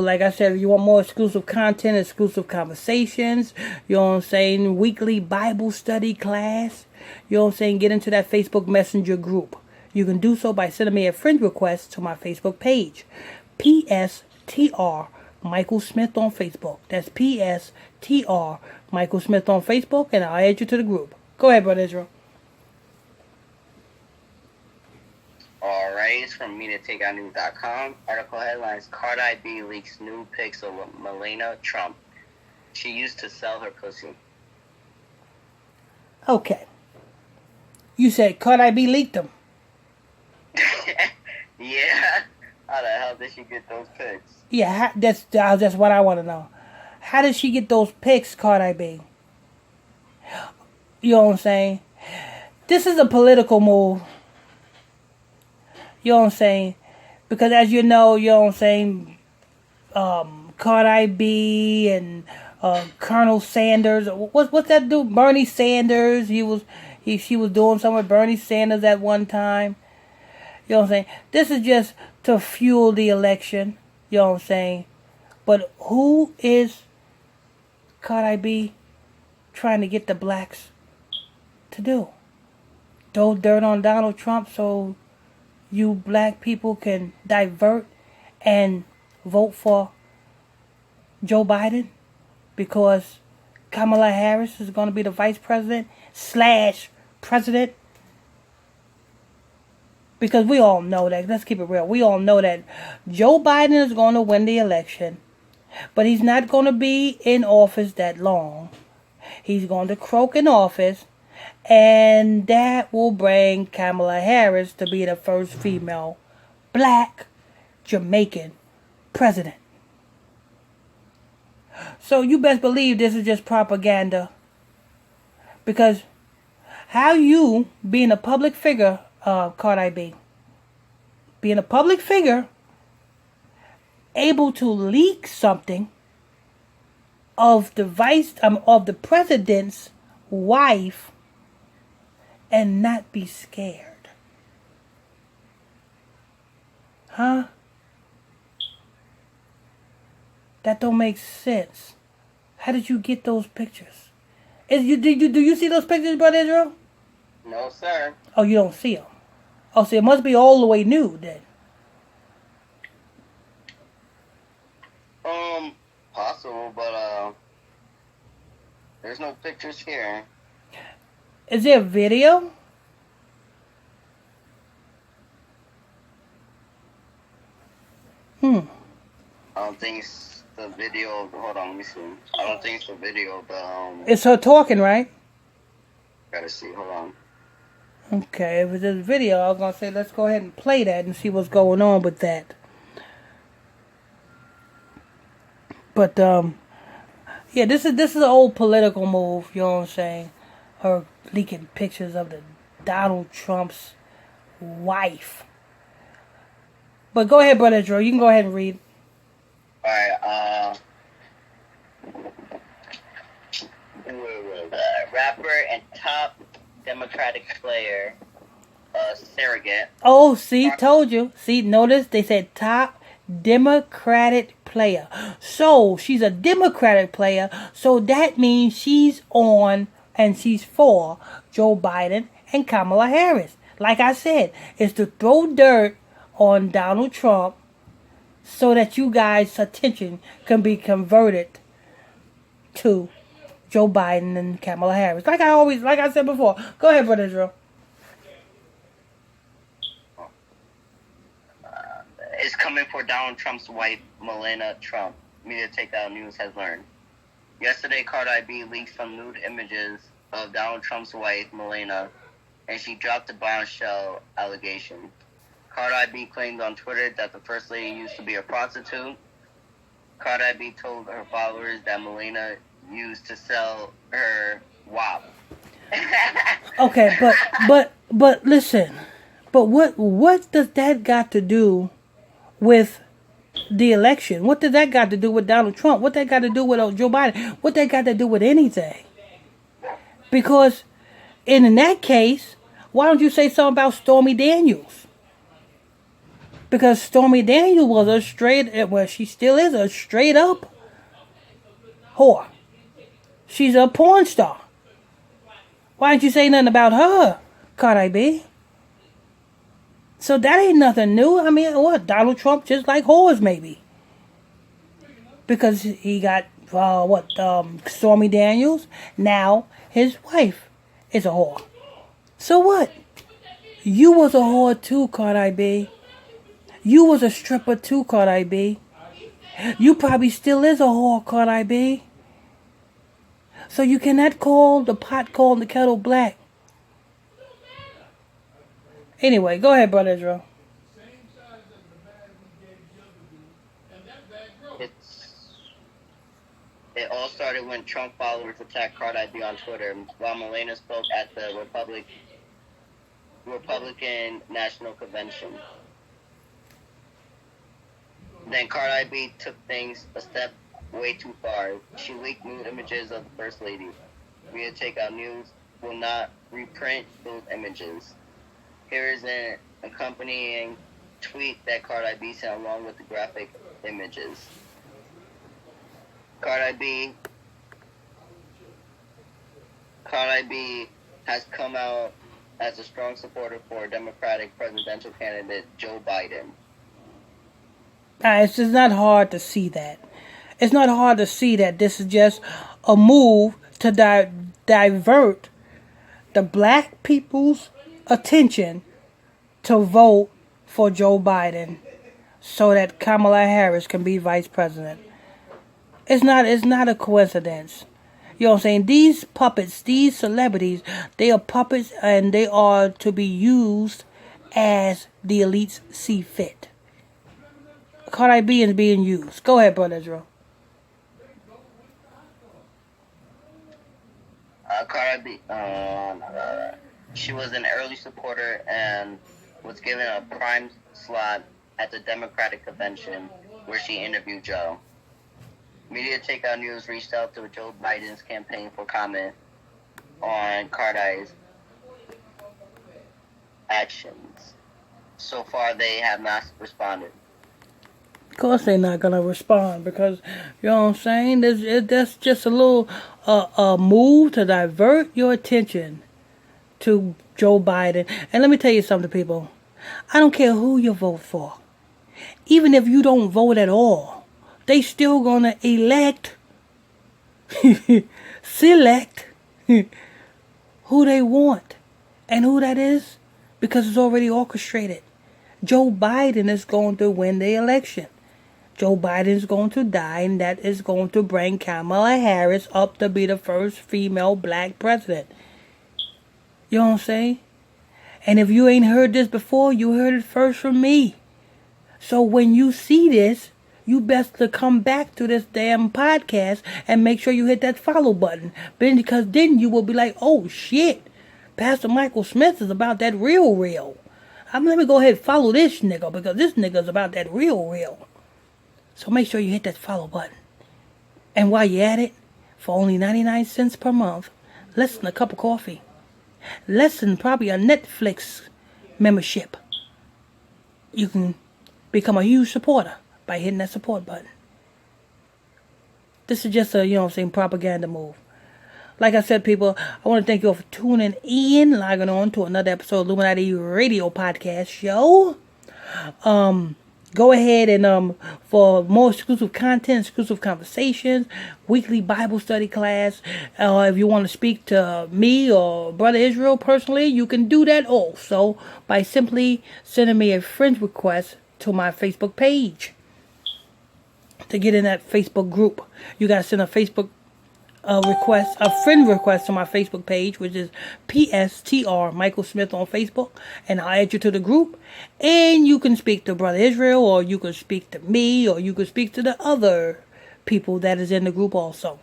Like I said, if you want more exclusive content, exclusive conversations, you know what I'm saying, weekly Bible study class, you know what I'm saying, get into that Facebook Messenger group. You can do so by sending me a friend request to my Facebook page. PSTR Michael Smith on Facebook. That's PSTR Michael Smith on Facebook, and I'll add you to the group. Go ahead, Brother Israel. Alright, it's from MediaTakeOutNews.com. Article headlines: Cardi leaks nude pics of Melania Trump. She used to sell her pussy. Okay. You said Cardi leaked them. Yeah. How the hell did she get those pics? Yeah, that's what I want to know. How did she get those pics, Cardi? You know what I'm saying? This is a political move. You know what I'm saying? Because as you know what I'm saying, Cardi B and Colonel Sanders. What's that dude? Bernie Sanders. She was doing something with Bernie Sanders at one time. You know what I'm saying? This is just to fuel the election. You know what I'm saying? But who is Cardi B trying to get the blacks to do? Throw dirt on Donald Trump so you black people can divert and vote for Joe Biden because Kamala Harris is going to be the vice president / president. Because we all know that, let's keep it real, we all know that Joe Biden is going to win the election, but he's not going to be in office that long. He's going to croak in office, and that will bring Kamala Harris to be the first female black Jamaican president. So you best believe this is just propaganda. Because how you, being a public figure, Cardi B, being a public figure, able to leak something of the president's wife and not be scared? Huh? That don't make sense. How did you get those pictures? Do you see those pictures, Brother Israel? No, sir. Oh, you don't see them. Oh, so it must be all the way nude then. Possible, but there's no pictures here. Is there a video? I don't think it's the video. Hold on, let me see. I don't think it's the video, but It's her talking, right? Gotta see. Hold on. Okay, if it's a video, I was gonna say let's go ahead and play that and see what's going on with that. But yeah, this is an old political move. You know what I'm saying? Her leaking pictures of the Donald Trump's wife. But go ahead, Brother Drew. You can go ahead and read. Alright, rapper and top Democratic player, surrogate. Oh, see, told you. See, notice they said top Democratic player. So she's a Democratic player. So that means she's on and she's for Joe Biden and Kamala Harris. Like I said, it's to throw dirt on Donald Trump so that you guys' attention can be converted to Joe Biden and Kamala Harris. Like I said before. Go ahead, Brother Israel. Is coming for Donald Trump's wife, Melania Trump. Media Takeout News has learned. Yesterday, Cardi B leaked some nude images of Donald Trump's wife, Melania, and she dropped a bombshell allegation. Cardi B claimed on Twitter that the First Lady used to be a prostitute. Cardi B told her followers that Melania used to sell her WAP. Okay, but listen. But what does that got to do with the election? What does that got to do with Donald Trump? What that got to do with Joe Biden? What that got to do with anything? Because in that case, why don't you say something about Stormy Daniels? Because Stormy Daniels was a she still is a straight up whore. She's a porn star. Why didn't you say nothing about her, Cardi B? So that ain't nothing new. I mean, what? Donald Trump just like whores, maybe. Because he got, Stormy Daniels. Now, his wife is a whore. So what? You was a whore too, Cardi B. You was a stripper too, Cardi B. You probably still is a whore, Cardi B. So you cannot call the pot calling the kettle black. Anyway, go ahead, Brother Israel. It all started when Trump followers attacked Cardi B on Twitter while Melania spoke at the Republican National Convention. Then Cardi B took things a step way too far. She leaked nude images of the First Lady. Via Takeout News will not reprint those images. Here is an accompanying tweet that Cardi B sent along with the graphic images. Cardi B has come out as a strong supporter for Democratic presidential candidate Joe Biden. It's just not hard to see that. It's not hard to see that this is just a move to divert the black people's attention to vote for Joe Biden so that Kamala Harris can be vice president. It's not a coincidence. You know what I'm saying? These puppets, these celebrities, they are puppets and they are to be used as the elites see fit. Cardi B is being used. Go ahead, Brother Israel. Cardi B, she was an early supporter and was given a prime slot at the Democratic convention where she interviewed Joe. Media Takeout News reached out to Joe Biden's campaign for comment on Cardi's actions. So far, they have not responded. Of course they're not going to respond because, you know what I'm saying, that's just a little move to divert your attention to Joe Biden. And let me tell you something, people. I don't care who you vote for. Even if you don't vote at all, they still going to select who they want. And who that is? Because it's already orchestrated. Joe Biden is going to win the election. Joe Biden is going to die, and that is going to bring Kamala Harris up to be the first female black president. You know what I'm saying? And if you ain't heard this before, you heard it first from me. So when you see this, you best to come back to this damn podcast and make sure you hit that follow button. Because then you will be like, oh shit, Pastor Michael Smith is about that real. Let me go ahead and follow this nigga because this nigga is about that real. So make sure you hit that follow button. And while you're at it, for only 99 cents per month, less than a cup of coffee, less than probably a Netflix membership, you can become a huge supporter by hitting that support button. This is just a, propaganda move. Like I said, people, I want to thank you all for tuning in, logging on to another episode of Illuminati Radio Podcast Show. Go ahead and for more exclusive content, exclusive conversations, weekly Bible study class. If you want to speak to me or Brother Israel personally, you can do that also by simply sending me a friend request to my Facebook page. To get in that Facebook group, you gotta send a Facebook a friend request to my Facebook page, which is PSTR Michael Smith on Facebook, and I'll add you to the group, and you can speak to Brother Israel, or you can speak to me, or you can speak to the other people that is in the group also.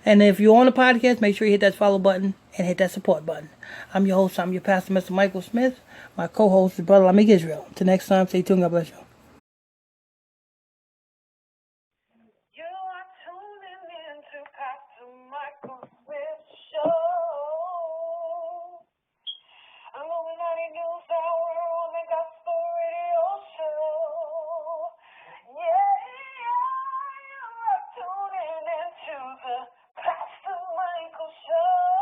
And if you're on the podcast, make sure you hit that follow button and hit that support button. I'm your host, I'm your pastor, Mr. Michael Smith. My co-host is Brother Lamik Israel. Till next time, stay tuned. God bless you. You are tuning in to Pastor Michael Smith Show. Illuminati News Hour on the Gospel Radio Show. Yeah, you are tuning into the Pastor Michael Show.